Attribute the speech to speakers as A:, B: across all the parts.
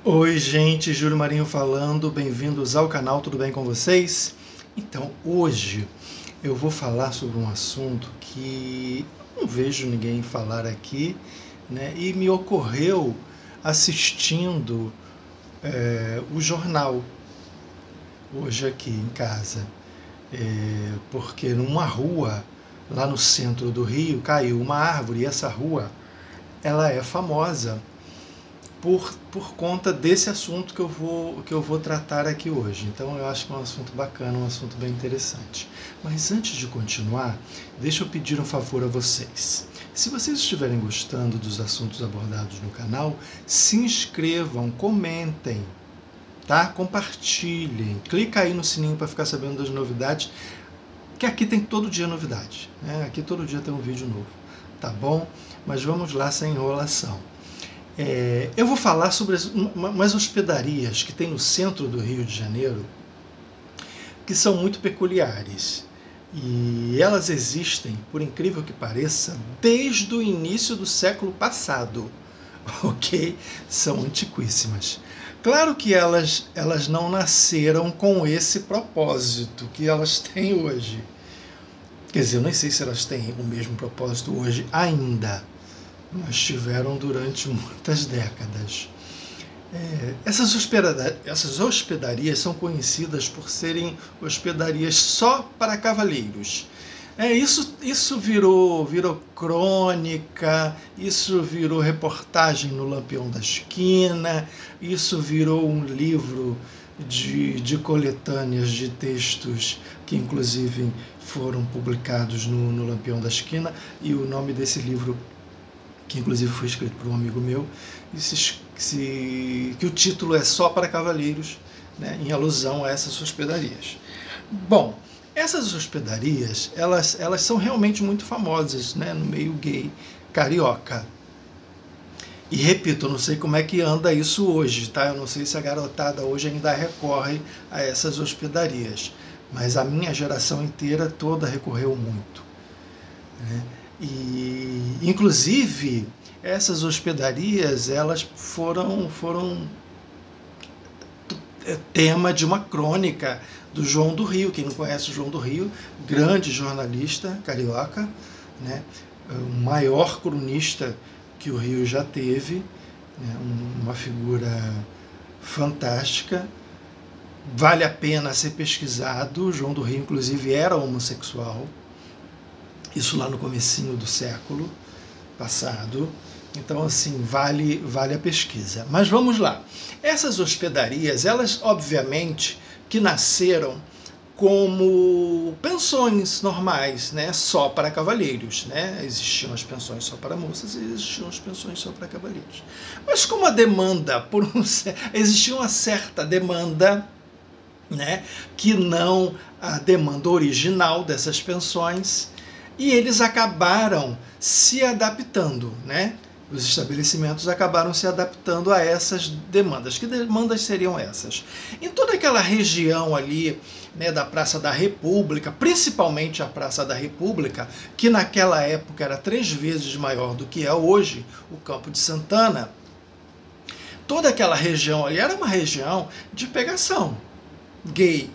A: Oi gente, Júlio Marinho falando, bem-vindos ao canal, tudo bem com vocês? Então, hoje eu vou falar sobre um assunto que não vejo ninguém falar aqui, né? E me ocorreu assistindo o jornal, hoje aqui em casa, porque numa rua lá no centro do Rio caiu uma árvore e essa rua ela é famosa por conta desse assunto que eu vou tratar aqui hoje. Então eu acho que é um assunto bacana, um assunto bem interessante. Mas antes de continuar, deixa eu pedir um favor a vocês. Se vocês estiverem gostando dos assuntos abordados no canal, se inscrevam, comentem, tá? Compartilhem, clica aí no sininho para ficar sabendo das novidades, que aqui tem todo dia novidade, né? Aqui todo dia tem um vídeo novo, tá bom? Mas vamos lá sem enrolação. Eu vou falar sobre umas hospedarias que tem no centro do Rio de Janeiro que são muito peculiares. E elas existem, por incrível que pareça, desde o início do século passado, ok? São antiquíssimas. Claro que elas não nasceram com esse propósito que elas têm hoje. Quer dizer, eu nem sei se elas têm o mesmo propósito hoje ainda, mas tiveram durante muitas décadas. Essas hospedarias são conhecidas por serem hospedarias só para cavaleiros. Isso virou crônica, isso virou reportagem no Lampião da Esquina, isso virou um livro de coletâneas de textos que inclusive foram publicados no Lampião da Esquina, e o nome desse livro, que inclusive foi escrito por um amigo meu, que o título é Só para Cavaleiros, né, em alusão a essas hospedarias. Bom, essas hospedarias, elas são realmente muito famosas, né, no meio gay carioca. E repito, eu não sei como é que anda isso hoje, tá? Eu não sei se a garotada hoje ainda recorre a essas hospedarias, mas a minha geração inteira toda recorreu muito, né? E inclusive essas hospedarias elas foram tema de uma crônica do João do Rio. Quem não conhece o João do Rio, grande jornalista carioca, né? O maior cronista que o Rio já teve, né? Uma figura fantástica, vale a pena ser pesquisado. O João do Rio inclusive era homossexual, isso lá no comecinho do século passado. Então, assim, vale a pesquisa. Mas vamos lá. Essas hospedarias, elas, obviamente, que nasceram como pensões normais, né? Só para cavalheiros, né? Existiam as pensões só para moças e existiam as pensões só para cavalheiros. Mas como a demanda, existia uma certa demanda, né? Que não a demanda original dessas pensões, e eles acabaram se adaptando, né? Os estabelecimentos acabaram se adaptando a essas demandas. Que demandas seriam essas? Em toda aquela região ali, né, da Praça da República, principalmente a Praça da República, que naquela época era 3 vezes maior do que é hoje, o Campo de Santana, toda aquela região ali era uma região de pegação gay,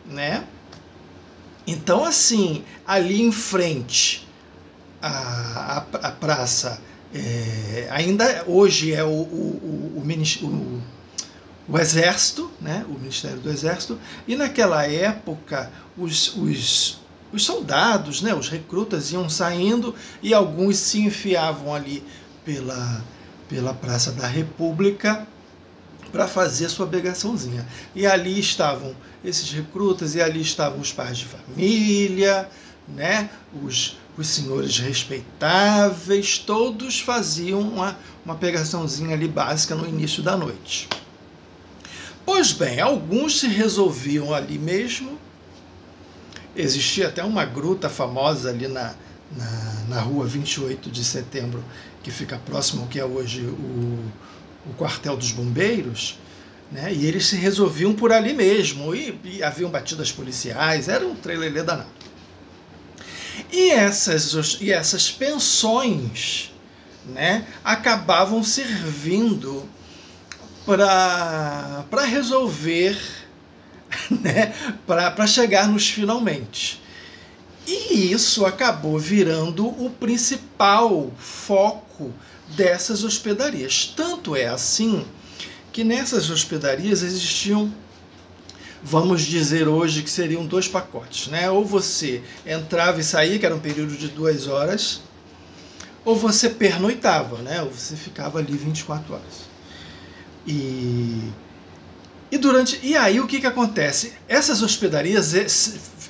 A: né? Então, assim, ali em frente a praça, ainda hoje é o Exército, né? O Ministério do Exército, e naquela época os soldados, né? Os recrutas iam saindo e alguns se enfiavam ali pela Praça da República para fazer sua pegaçãozinha. E ali estavam esses recrutas, e ali estavam os pais de família, né? Os senhores respeitáveis, todos faziam uma pegaçãozinha ali básica no início da noite. Pois bem, alguns se resolviam ali mesmo. Existia até uma gruta famosa ali na rua 28 de setembro, que fica próximo ao que é hoje o quartel dos bombeiros, né? E eles se resolviam por ali mesmo, e haviam batidas policiais, era um trelelê danado. E essas pensões, né, acabavam servindo para resolver, né, para chegar nos finalmente. E isso acabou virando o principal foco dessas hospedarias. Tanto é assim que nessas hospedarias existiam, vamos dizer hoje que seriam 2 pacotes, né? Ou você entrava e saía, que era um período de 2 horas, ou você pernoitava, né? Ou você ficava ali 24 horas. E aí o que acontece? Essas hospedarias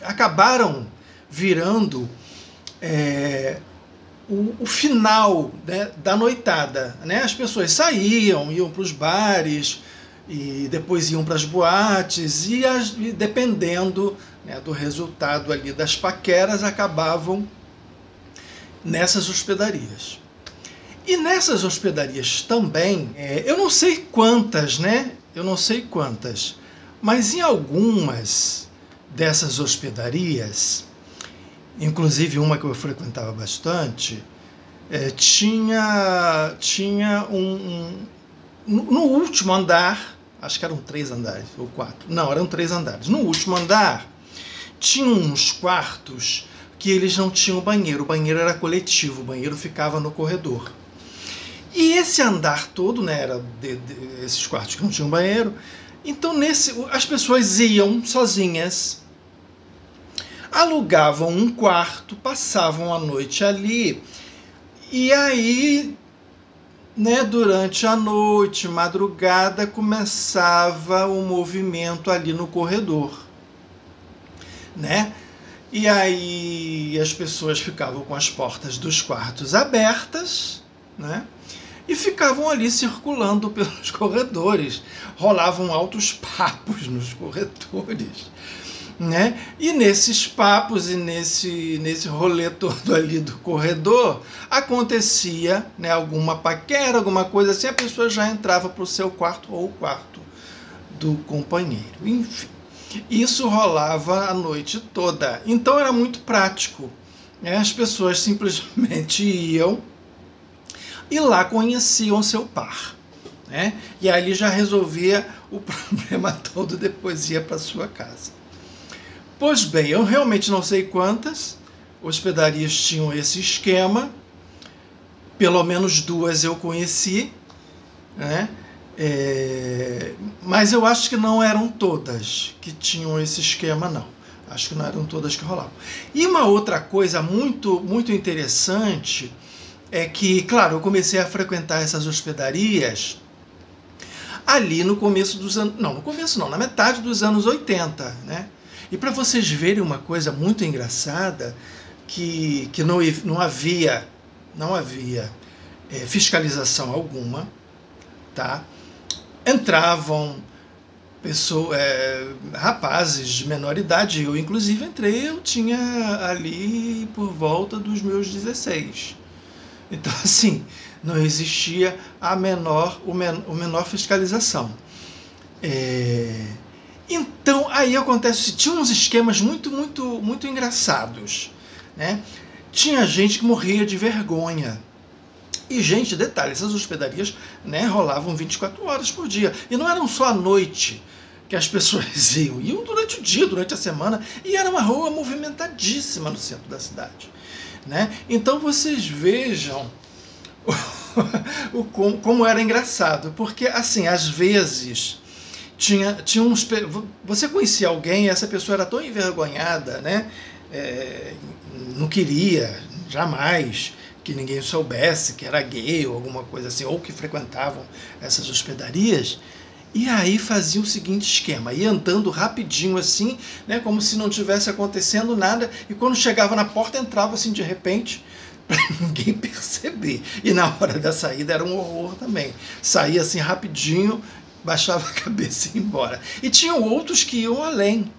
A: acabaram virando o final, né, da noitada, né? As pessoas saíam, iam para os bares e depois iam para as boates e dependendo, né, do resultado ali das paqueras, acabavam nessas hospedarias. E nessas hospedarias também, eu não sei quantas, né? Eu não sei quantas, mas em algumas dessas hospedarias, inclusive uma que eu frequentava bastante, tinha no último andar, acho que eram 3 andares ou 4, não, eram 3 andares. No último andar tinha uns quartos que eles não tinham banheiro, o banheiro era coletivo, o banheiro ficava no corredor. E esse andar todo, né, era esses quartos que não tinham banheiro. Então as pessoas iam sozinhas, alugavam um quarto, passavam a noite ali, e aí, né, durante a noite, madrugada, começava o movimento ali no corredor, né? E aí as pessoas ficavam com as portas dos quartos abertas, né? E ficavam ali circulando pelos corredores, rolavam altos papos nos corredores, né? E nesses papos e nesse rolê todo ali do corredor, acontecia, né, alguma paquera, alguma coisa assim, a pessoa já entrava para o seu quarto ou o quarto do companheiro. Enfim, isso rolava a noite toda. Então era muito prático, né? As pessoas simplesmente iam e lá conheciam seu par, né? E ali já resolvia o problema todo, depois ia para sua casa. Pois bem, eu realmente não sei quantas hospedarias tinham esse esquema, pelo menos 2 eu conheci, né? Mas eu acho que não eram todas que tinham esse esquema, não. Acho que não eram todas que rolavam. E uma outra coisa muito, muito interessante é que, claro, eu comecei a frequentar essas hospedarias ali no começo dos anos... Não, no começo não, na metade dos anos 80, né? E para vocês verem uma coisa muito engraçada, que não havia fiscalização alguma, tá? Entravam rapazes de menor idade, eu inclusive entrei, eu tinha ali por volta dos meus 16. Então, assim, não existia a menor fiscalização. Então, aí acontece, tinha uns esquemas muito, muito, muito engraçados, né? Tinha gente que morria de vergonha. E, gente, detalhe, essas hospedarias, né, rolavam 24 horas por dia. E não eram só à noite que as pessoas iam durante o dia, durante a semana, e era uma rua movimentadíssima no centro da cidade, né? Então vocês vejam como era engraçado, porque assim, às vezes tinha você conhecia alguém e essa pessoa era tão envergonhada, né? Não queria jamais que ninguém soubesse que era gay ou alguma coisa assim, ou que frequentavam essas hospedarias. E aí fazia o seguinte esquema, ia andando rapidinho assim, né, como se não tivesse acontecendo nada, e quando chegava na porta entrava assim de repente, para ninguém perceber. E na hora da saída era um horror também. Saía assim rapidinho, baixava a cabeça e ia embora. E tinham outros que iam além.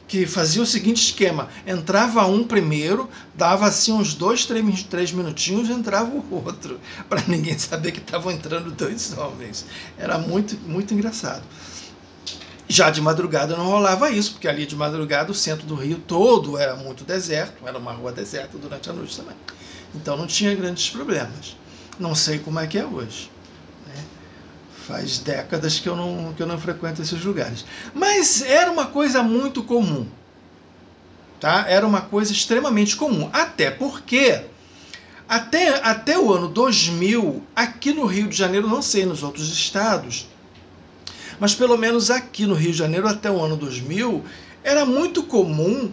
A: Que fazia o seguinte esquema, entrava um primeiro, dava assim uns 2, 3 minutinhos e entrava o outro, para ninguém saber que estavam entrando 2 homens. Era muito, muito engraçado. Já de madrugada não rolava isso, porque ali de madrugada o centro do Rio todo era muito deserto, era uma rua deserta durante a noite também. Então não tinha grandes problemas. Não sei como é que é hoje, né? Faz décadas que eu não frequento esses lugares. Mas era uma coisa muito comum. Tá? Era uma coisa extremamente comum. Até porque, até o ano 2000, aqui no Rio de Janeiro, não sei nos outros estados, mas pelo menos aqui no Rio de Janeiro, até o ano 2000, era muito comum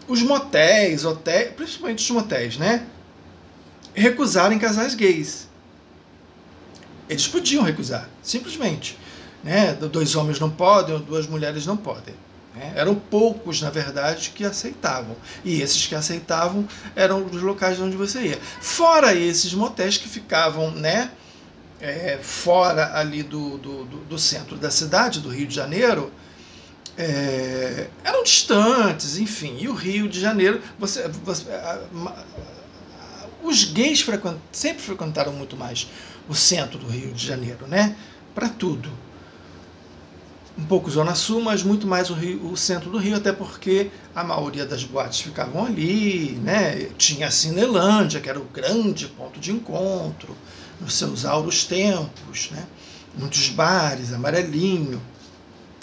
A: os motéis, hotéis, principalmente os motéis, né, recusarem casais gays. Eles podiam recusar, simplesmente. Né? 2 homens não podem, 2 mulheres não podem. Né? Eram poucos, na verdade, que aceitavam. E esses que aceitavam eram os locais onde você ia. Fora esses motéis que ficavam, né, fora ali do centro da cidade, do Rio de Janeiro, eram distantes, enfim. E o Rio de Janeiro, os gays sempre frequentaram muito mais o centro do Rio de Janeiro, né? Para tudo. Um pouco Zona Sul, mas muito mais o centro do Rio, até porque a maioria das boates ficavam ali, né? Tinha a Cinelândia, que era o grande ponto de encontro, nos seus auros tempos, né? Muitos bares, Amarelinho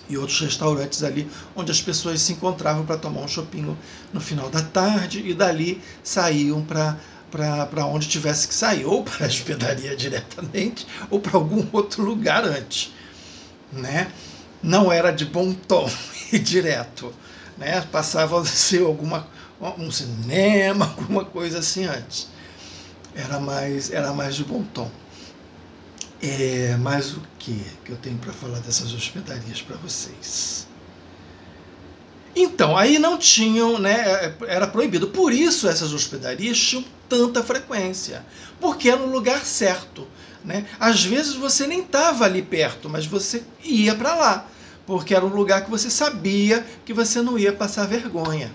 A: e outros restaurantes ali, onde as pessoas se encontravam para tomar um chopinho no final da tarde e dali saíam para onde tivesse que sair, ou para a hospedaria diretamente, ou para algum outro lugar antes. Né? Não era de bom tom e direto. Né? Passava a ser um cinema, alguma coisa assim antes. Era mais de bom tom. Mas o que eu tenho para falar dessas hospedarias para vocês? Então, aí não tinham, né, era proibido. Por isso essas hospedarias tinham tanta frequência, porque era no lugar certo. Né? Às vezes você nem estava ali perto, mas você ia para lá, porque era um lugar que você sabia que você não ia passar vergonha.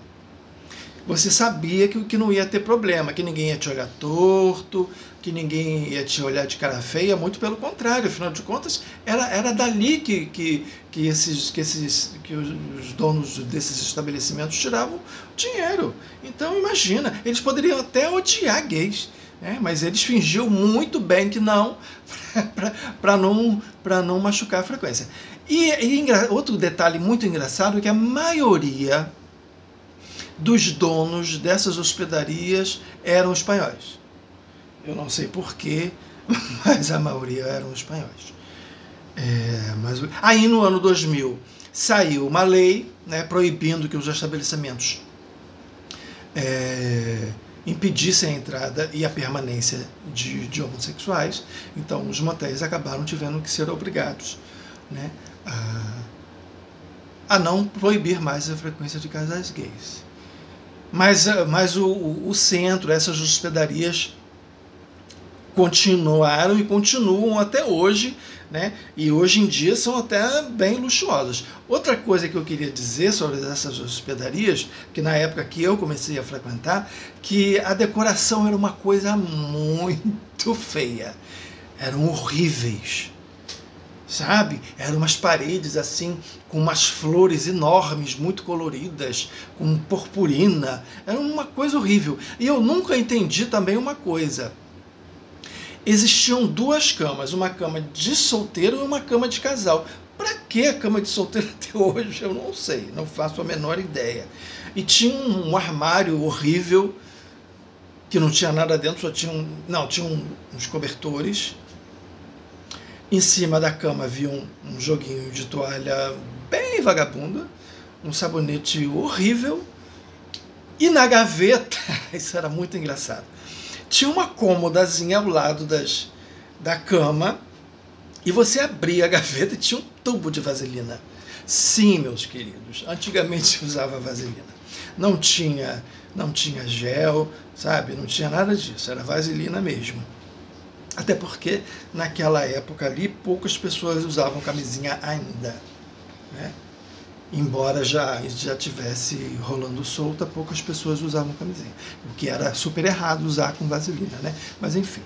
A: Você sabia que não ia ter problema, que ninguém ia te olhar torto, que ninguém ia te olhar de cara feia, muito pelo contrário, afinal de contas, era dali que os donos desses estabelecimentos tiravam dinheiro. Então imagina, eles poderiam até odiar gays, né? Mas eles fingiam muito bem que não, para não machucar a frequência. E outro detalhe muito engraçado é que a maioria dos donos dessas hospedarias eram espanhóis. Eu não sei porquê, mas a maioria eram espanhóis. Aí no ano 2000 saiu uma lei, né, proibindo que os estabelecimentos impedissem a entrada e a permanência de homossexuais. Então os motéis acabaram tivendo que ser obrigados, né, a não proibir mais a frequência de casais gays. Mas o centro, essas hospedarias continuaram e continuam até hoje, né? E hoje em dia são até bem luxuosas. Outra coisa que eu queria dizer sobre essas hospedarias, que na época que eu comecei a frequentar, que a decoração era uma coisa muito feia. Eram horríveis. Sabe? Eram umas paredes assim, com umas flores enormes, muito coloridas, com purpurina. Era uma coisa horrível. E eu nunca entendi também uma coisa. Existiam 2 camas, uma cama de solteiro e uma cama de casal. Para que a cama de solteiro até hoje? Eu não sei, não faço a menor ideia. E tinha um armário horrível, que não tinha nada dentro, só tinha uns cobertores. Em cima da cama havia um joguinho de toalha bem vagabunda, um sabonete horrível, e na gaveta, isso era muito engraçado, tinha uma cômodazinha ao lado da cama, e você abria a gaveta e tinha um tubo de vaselina. Sim, meus queridos, antigamente se usava vaselina. Não tinha gel, sabe? Não tinha nada disso, era vaselina mesmo. Até porque, naquela época ali, poucas pessoas usavam camisinha ainda. Né? Embora já tivesse rolando solta, poucas pessoas usavam camisinha. O que era super errado usar com vaselina. Né? Mas enfim,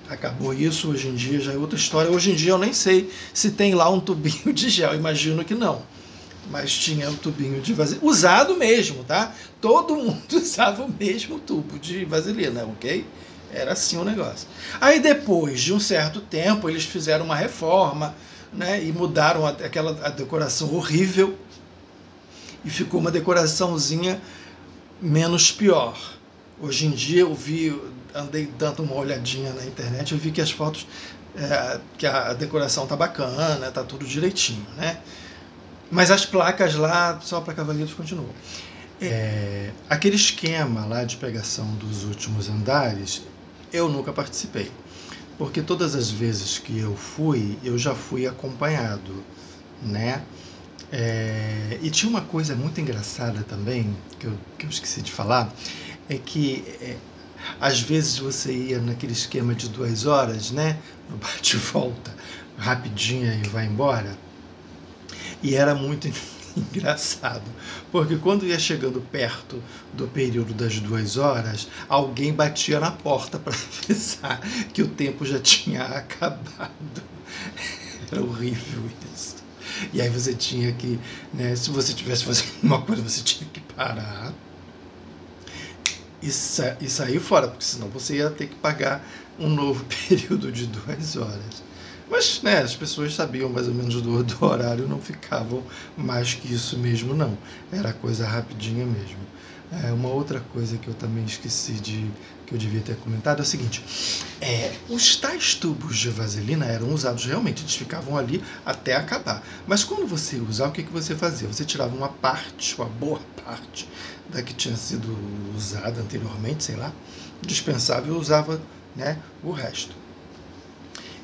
A: acabou isso, hoje em dia já é outra história. Hoje em dia eu nem sei se tem lá um tubinho de gel, imagino que não. Mas tinha um tubinho de vaselina, usado mesmo, tá? Todo mundo usava o mesmo tubo de vaselina, ok? Era assim o negócio. Aí depois de um certo tempo eles fizeram uma reforma, né, e mudaram a decoração horrível e ficou uma decoraçãozinha menos pior. Hoje em dia andei dando uma olhadinha na internet, eu vi que as fotos, que a decoração tá bacana, tá tudo direitinho, né? Mas as placas lá, só para cavaleiros, continuam. Aquele esquema lá de pegação dos últimos andares, eu nunca participei. Porque todas as vezes que eu já fui acompanhado, né? E tinha uma coisa muito engraçada também, que eu esqueci de falar, é que às vezes você ia naquele esquema de 2 horas, né? No bate e volta, rapidinho e vai embora. E era muito engraçado, porque quando ia chegando perto do período das 2 horas, alguém batia na porta para avisar que o tempo já tinha acabado. Era horrível isso. E aí você tinha que, né, se você estivesse fazendo uma coisa, você tinha que parar e sair fora, porque senão você ia ter que pagar um novo período de 2 horas. Mas, né, as pessoas sabiam mais ou menos do horário, não ficavam mais que isso mesmo, não. Era coisa rapidinha mesmo. Uma outra coisa que eu também esqueci que eu devia ter comentado é o seguinte: os tais tubos de vaselina eram usados realmente, eles ficavam ali até acabar. Mas quando você usava, o que você fazia? Você tirava uma boa parte da que tinha sido usada anteriormente, sei lá, dispensável, e usava, né, o resto.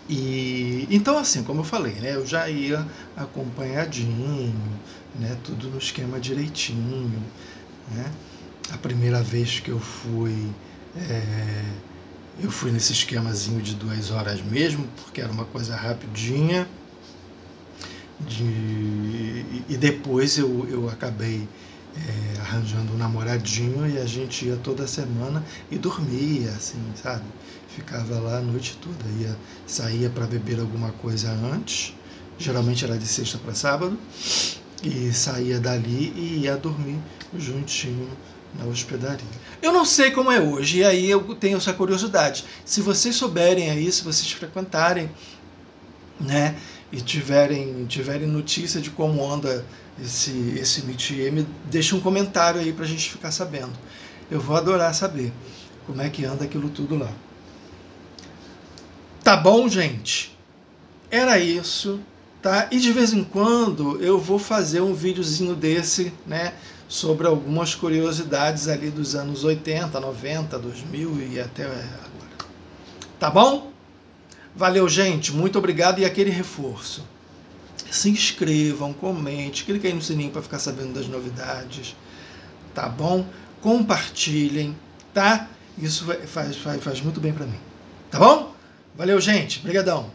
A: E então, assim, como eu falei, né, eu já ia acompanhadinho, né, tudo no esquema direitinho, né? A primeira vez que eu fui nesse esquemazinho de 2 horas mesmo, porque era uma coisa rapidinha. E depois eu acabei arranjando um namoradinho e a gente ia toda semana e dormia, assim, sabe? Ficava lá a noite toda, saía para beber alguma coisa antes, geralmente era de sexta para sábado, e saía dali e ia dormir juntinho na hospedaria. Eu não sei como é hoje, e aí eu tenho essa curiosidade. Se vocês souberem aí, se vocês frequentarem, né, e tiverem notícia de como anda esse métier, me deixa um comentário aí pra gente ficar sabendo. Eu vou adorar saber como é que anda aquilo tudo lá. Tá bom, gente? Era isso, tá? E de vez em quando eu vou fazer um videozinho desse, né, sobre algumas curiosidades ali dos anos 80, 90, 2000 e até agora. Tá bom? Valeu, gente. Muito obrigado. E aquele reforço: se inscrevam, comente, cliquem no sininho para ficar sabendo das novidades, tá bom? Compartilhem, tá? Isso faz muito bem para mim, tá bom? Valeu, gente. Obrigadão.